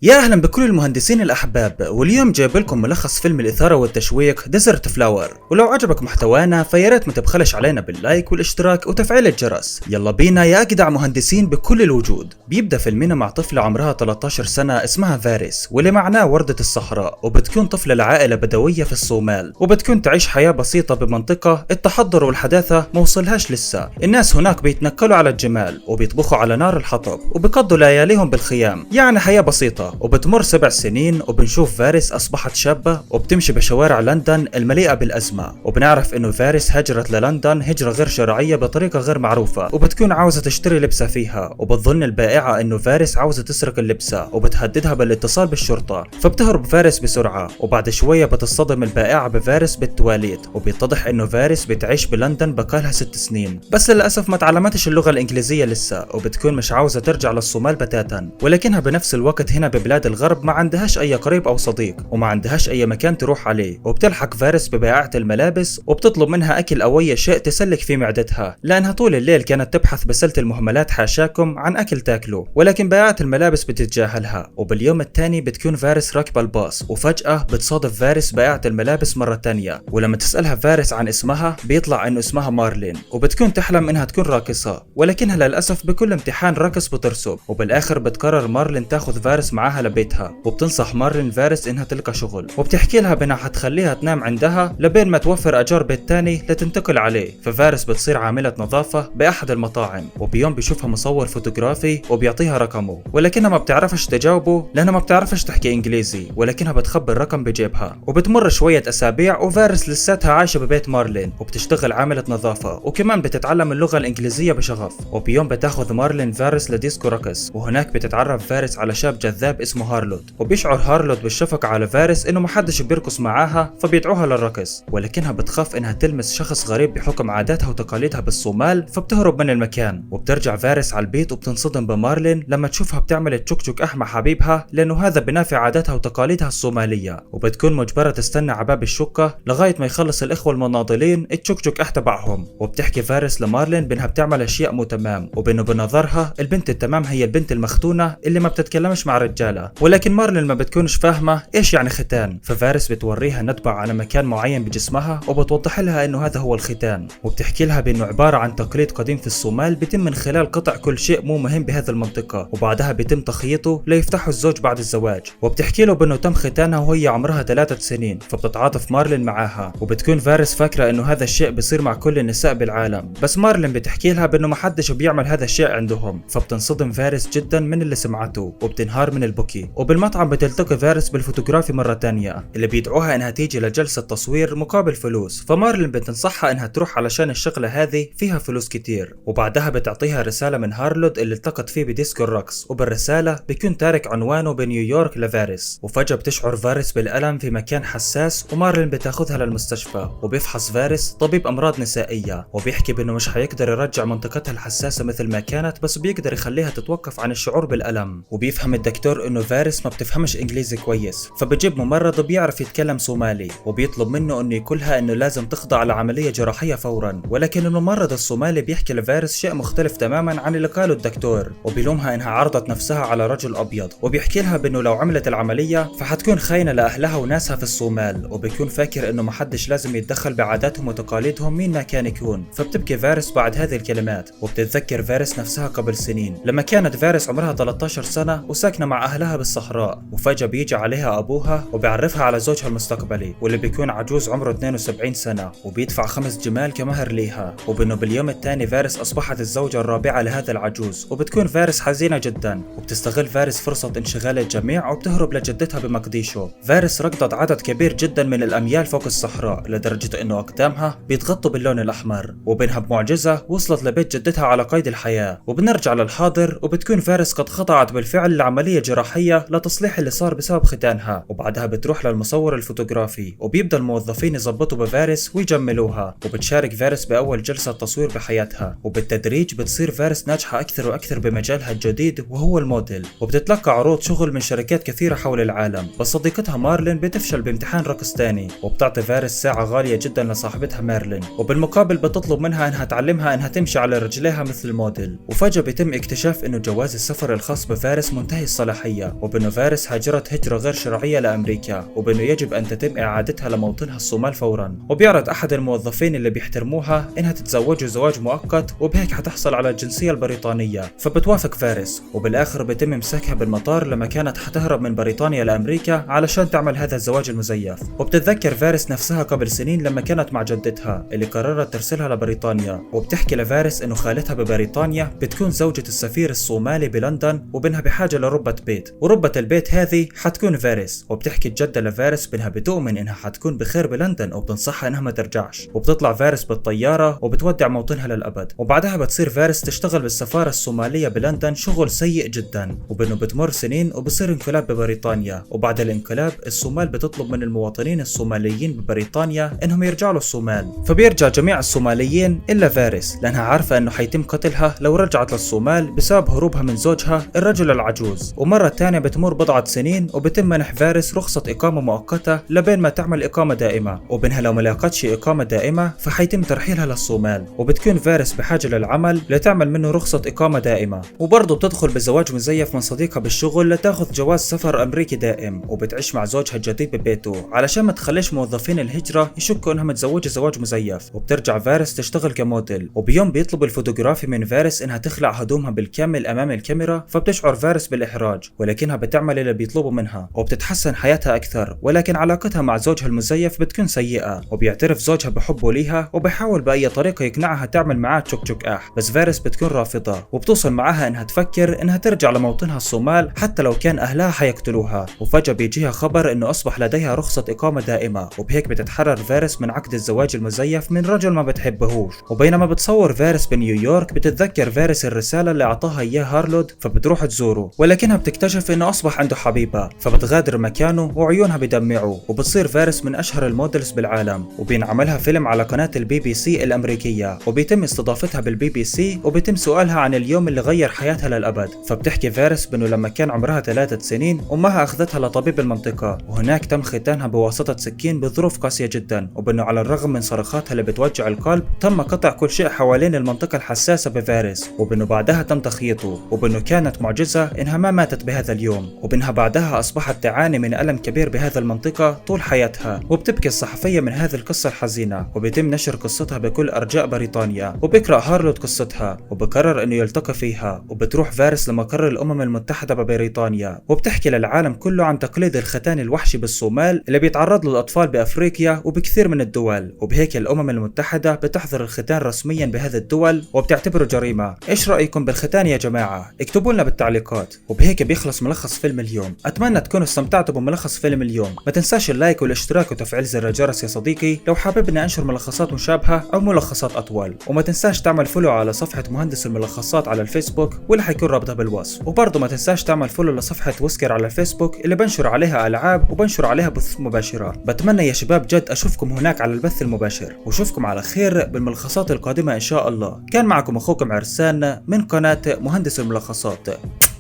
يا أهلا بكل المهندسين الأحباب، واليوم جايب لكم ملخص فيلم الإثارة والتشويق ديزرت فلاور. ولو عجبك محتوانا فياريت ما تبخلش علينا باللايك والاشتراك وتفعيل الجرس. يلا بينا يا أجدع مهندسين بكل الوجود. بيبدأ فيلمنا مع طفلة عمرها 13 سنة اسمها فارس، واللي معناه وردة الصحراء، وبتكون طفلة لعائلة بدوية في الصومال، وبتكون تعيش حياة بسيطة بمنطقة التحضر والحداثة موصلهاش لسه. الناس هناك بيتنكلوا على الجمال وبيطبخوا على نار الحطب وبيقضوا لياليهم بالخيام، يعني حياة بسيطة. وبتمر 7 سنين وبنشوف فارس أصبحت شابة وبتمشي بشوارع لندن المليئة بالأزمة، وبنعرف إنه فارس هاجرت للندن هجرة غير شرعية بطريقة غير معروفة، وبتكون عاوزة تشتري لبسة فيها، وبتظن البائعة إنه فارس عاوزة تسرق اللبسة وبتهددها بالاتصال بالشرطة، فبتهرب فارس بسرعة. وبعد شوية بتصطدم البائعة بفارس بالتواليت، وبيتضح إنه فارس بتعيش بلندن بقالها 6 سنين، بس للأسف ما تعلمتش اللغة الإنجليزية لسه، وبتكون مش عاوزة ترجع للصومال بتاتا. ولكنها بنفس الوقت هنا ببلاد الغرب ما عندهاش اي قريب او صديق، وما عندهاش اي مكان تروح عليه. وبتلحق فارس ببائعة الملابس وبتطلب منها اكل او اي شيء تسلك في معدتها، لانها طول الليل كانت تبحث بسلة المهملات حاشاكم عن اكل تاكله. ولكن بائعة الملابس بتتجاهلها. وباليوم الثاني بتكون فارس راكبة الباص، وفجأة بتصادف فارس بائعة الملابس مرة تانية، ولما تسألها فارس عن اسمها بيطلع انه اسمها مارلين، وبتكون تحلم انها تكون راقصة، ولكنها للاسف بكل امتحان رقص بترسب. وبالاخر بتقرر مارلين تاخذ فارس معاها لبيتها، وبتنصح مارلين فارس انها تلقى شغل، وبتحكي لها بانها حتخليها تنام عندها لبين ما توفر اجار بيت تاني لتنتقل عليه. ففارس بتصير عاملة نظافة باحد المطاعم، وبيوم بيشوفها مصور فوتوغرافي وبيعطيها رقمه، ولكنها ما بتعرفش تجاوبه لانها ما بتعرفش تحكي انجليزي، ولكنها بتخبي الرقم بجيبها. وبتمر شوية اسابيع وفارس لساتها عايشة ببيت مارلين وبتشتغل عاملة نظافة، وكمان بتتعلم اللغة الانجليزية بشغف. وبيوم بتاخذ مارلين فارس لديسكو رقص، وهناك بتتعرف فارس على شاب جذاب اسمه هارلوت، وبيشعر هارلوت بالشفقة على فارس انه محدش بيرقص معاها، فبيدعوها للرقص. ولكنها بتخاف انها تلمس شخص غريب بحكم عاداتها وتقاليدها بالصومال، فبتهرب من المكان. وبترجع فارس على البيت وبتنصدم بمارلين لما تشوفها بتعمل التشوك احمى حبيبها، لانه هذا بنافي عاداتها وتقاليدها الصومالية. وبتكون مجبرة تستنى على باب الشقة لغاية ما يخلص الاخوة المناضلين التشوك تبعهم. وبتحكي فارس لمارلين بانها بتعمل اشياء مو تمام، وبانه بنظرها البنت التمام هي البنت المختونة اللي ما بتتكلمش مع رجالة. ولكن مارلين ما بتكونش فاهمة ايش يعني ختان، ففارس بتوريها ندبة على مكان معين بجسمها وبتوضح لها انه هذا هو الختان، وبتحكي لها بانه عبارة عن تقليد قديم في الصومال بيتم من خلال قطع كل شيء مو مهم بهذه المنطقة، وبعدها بيتم تخييطه ليفتحوا الزوج بعد الزواج. وبتحكي له بانه تم ختانها وهي عمرها 3 سنين، فبتتعاطف مارلين معاها. وبتكون فارس فاكرة انه هذا الشيء بيصير مع كل النساء بالعالم، بس مارلين بتحكي لها بانه ما حدش بيعمل هذا الشيء عندهم، فبتنصدم فارس جدا من اللي سمعته وبتنهار من البكي. وبالمطعم بتلتقي فارس بالفوتوغرافي مرة تانية اللي بيدعوها انها تيجي لجلسة تصوير مقابل فلوس، فمارلين بتنصحها انها تروح علشان الشغلة هذه فيها فلوس كتير. وبعدها بتعطيها رسالة من هارلود اللي التقت فيه بديسكو الرقص، وبالرسالة بيكون تارك عنوانه بنيويورك لفارس. وفجأة بتشعر فارس بالألم في مكان حساس، ومارلين بتاخذها للمستشفى، وبيفحص فارس طبيب أمراض نسائية، وبيحكي بانه مش حيقدر يرجع منطقتها الحساسة مثل ما كانت، بس بيقدر يخليها تتوقف عن الشعور بالألم. وبيفهم الدكتور انه فارس ما بتفهمش انجليزي كويس، فبجيب ممرض بيعرف يتكلم صومالي، وبيطلب منه انه يقولها انه لازم تخضع لعملية جراحية فورا. ولكن الممرض الصومالي بيحكي لفارس شيء مختلف تماما عن اللي قاله الدكتور، وبيلومها انها عرضت نفسها على رجل ابيض، وبيحكي لها بانه لو عملت العملية فحتكون خاينة لاهلها وناسها في الصومال، وبيكون فاكر انه محدش لازم يتدخل بعاداتهم وتقاليدهم مين ما كان يكون. فبتبكي فارس بعد هذه الكلمات، وبتتذكر فارس نفسها قبل سنين لما كانت فارس عمرها 13 سنة وساكنة مع اهلها بالصحراء، وفجأة بيجي عليها ابوها وبيعرفها على زوجها المستقبلي واللي بيكون عجوز عمره 72 سنة، وبيدفع 5 جمال كمهر ليها. وبانه باليوم الثاني فارس اصبحت الزوجة الرابعة لهذا العجوز، وبتكون فارس حزينة جدا، وبتستغل فارس فرصة انشغال الجميع وبتهرب لجدتها بمقديشو. فارس ركضت عدد كبير جدا من الاميال فوق الصحراء لدرجة انه اقدامها بيتغطوا باللون الاحمر، وبينها بمعجزة وصلت لبيت جدتها على قيد الحياة. وبنرجع للحاضر وبتكون فارس قد خضعت بالفعل لعملية جراحية لتصليح اللي صار بسبب ختانها، وبعدها بتروح للمصور الفوتوغرافي، وبيبدا الموظفين يظبطوا بفارس ويجملوها، وبتشارك فارس باول جلسة تصوير بحياتها. وبالتدريج بتصير فارس ناجحة اكثر واكثر بمجالها الجديد وهو الموديل، وبتتلقى عروض شغل من شركات كثيرة حول العالم. بس صديقتها مارلين بتفشل بامتحان رقص تاني، وبتعطي فارس ساعة غالية جدا لصاحبتها مارلين، وبالمقابل بتطلب منها انها تعلمها انها تمشي على رجليها مثل الموديل. وفجأة بيتم اكتشاف انه جواز السفر الخاص بفارس منتهي الصلاحية، الصومالية، وبأنه فارس هاجرت هجرة غير شرعية لأمريكا، وبأنه يجب أن تتم إعادتها لموطنها الصومال فورا. وبيعرض أحد الموظفين اللي بيحترموها إنها تتزوجه زواج مؤقت، وبهيك حتحصل على الجنسية البريطانية، فبتوافق فارس. وبالآخر بيتم امساكها بالمطار لما كانت حتهرب من بريطانيا لأمريكا علشان تعمل هذا الزواج المزيف. وبتتذكر فارس نفسها قبل سنين لما كانت مع جدتها اللي قررت ترسلها لبريطانيا، وبتحكي لفارس إنه خالتها ببريطانيا بتكون زوجة السفير الصومالي بلندن، وبنها بحاجة لربة بيت، وربة البيت هذه حتكون فارس. وبتحكي الجدة لفارس بأنها بتؤمن إنها حتكون بخير بلندن، وبتنصحها إنها ما ترجعش. وبتطلع فارس بالطيارة وبتودع موطنها للأبد. وبعدها بتصير فارس تشتغل بالسفارة الصومالية بلندن شغل سيء جدا، وبأنه بتمر سنين وبصير انقلاب ببريطانيا. وبعد الانقلاب الصومال بتطلب من المواطنين الصوماليين ببريطانيا إنهم يرجعوا للصومال، فبيرجع جميع الصوماليين إلا فارس، لأنها عارفة إنه حيتم قتلها لو رجعت للصومال بسبب هروبها من زوجها الرجل العجوز. ومرة تانية بتمر بضعة سنين وبتم منح فارس رخصة إقامة مؤقتة لبين ما تعمل إقامة دائمة، وبينها لو ما لاقتش إقامة دائمة فحيتم ترحيلها للصومال. وبتكون فارس بحاجة للعمل لتعمل منه رخصة إقامة دائمة، وبرضه بتدخل بزواج مزيف من صديقها بالشغل لتاخذ جواز سفر أمريكي دائم، وبتعيش مع زوجها الجديد ببيته علشان ما تخليش موظفين الهجرة يشكوا إنها متزوجة زواج مزيف. وبترجع فارس تشتغل كموديل، وبيوم بيطلب الفوتوغرافي من فارس إنها تخلع هدومها بالكامل أمام الكاميرا، فبتشعر فارس بالإحراج، ولكنها بتعمل اللي بيطلبوا منها وبتتحسن حياتها أكثر. ولكن علاقتها مع زوجها المزيف بتكون سيئة، وبيعترف زوجها بحبه ليها وبيحاول بأي طريقة يقنعها تعمل معاه تشوك تشوك بس فارس بتكون رافضة، وبتوصل معاها إنها تفكر إنها ترجع لموطنها الصومال حتى لو كان أهلها حيقتلوها. وفجأة بيجيها خبر إنه أصبح لديها رخصة إقامة دائمة، وبهيك بتتحرر فارس من عقد الزواج المزيف من رجل ما بتحبهوش. وبينما بتصور فارس بنيويورك بتتذكر فارس الرسالة اللي أعطاها إياها هارلود، فبتروح تزوره، ولكنها بتكتشف إنه أصبح عنده حبيبة، فبتغادر مكانه وعيونها بدمعوا. وبتصير فارس من أشهر المودلز بالعالم، وبينعملها فيلم على قناة البي بي سي الأمريكية، وبيتم استضافتها بالبي بي سي، وبيتم سؤالها عن اليوم اللي غير حياتها للأبد. فبتحكي فارس بأنه لما كان عمرها 3 سنين أمها أخذتها لطبيب المنطقة، وهناك تم ختانها بواسطة سكين بظروف قاسية جدا، وبأنه على الرغم من صرخاتها اللي بتوجع القلب تم قطع كل شيء حوالين المنطقة الحساسة بفارس، وبأنه بعدها تم تخييطه، وبأنه كانت معجزة إنها ما ماتت بهذا اليوم، وبأنها بعدها أصبحت تعاني من ألم كبير بهذا المنطقة طول حياتها. وبتبكي الصحفية من هذه القصة الحزينة، وبيتم نشر قصتها بكل أرجاء بريطانيا. وبيقرأ هارلود قصتها وبقرر إنه يلتقي فيها، وبتروح فارس لمقر الأمم المتحدة ببريطانيا، وبتحكي للعالم كله عن تقليد الختان الوحشي بالصومال اللي بيتعرض له الأطفال بأفريقيا وبكثير من الدول. وبهيك الأمم المتحدة بتحظر الختان رسميا بهذه الدول وبتعتبره جريمة. إيش رأيكم بالختان يا جماعة؟ اكتبوا لنا بالتعليقات. وبهيك بيخلص ملخص فيلم اليوم. أتمنى تكونوا استمتعتوا بملخص فيلم اليوم. ما تنساش اللايك والاشتراك وتفعيل زر الجرس يا صديقي لو حاببني أنشر ملخصات مشابهة أو ملخصات أطول. وما تنساش تعمل فولو على صفحة مهندس الملخصات على الفيسبوك واللي حيكون رابطها بالوصف. وبرضه ما تنساش تعمل فولو لصفحة ويسكر على الفيسبوك اللي بنشر عليها ألعاب وبنشر عليها بثوث مباشرة. بتمنى يا شباب جد أشوفكم هناك على البث المباشر، وشوفكم على خير بالملخصات القادمة إن شاء الله. كان معكم أخوكم عرسان من قناة مهندس الملخصات.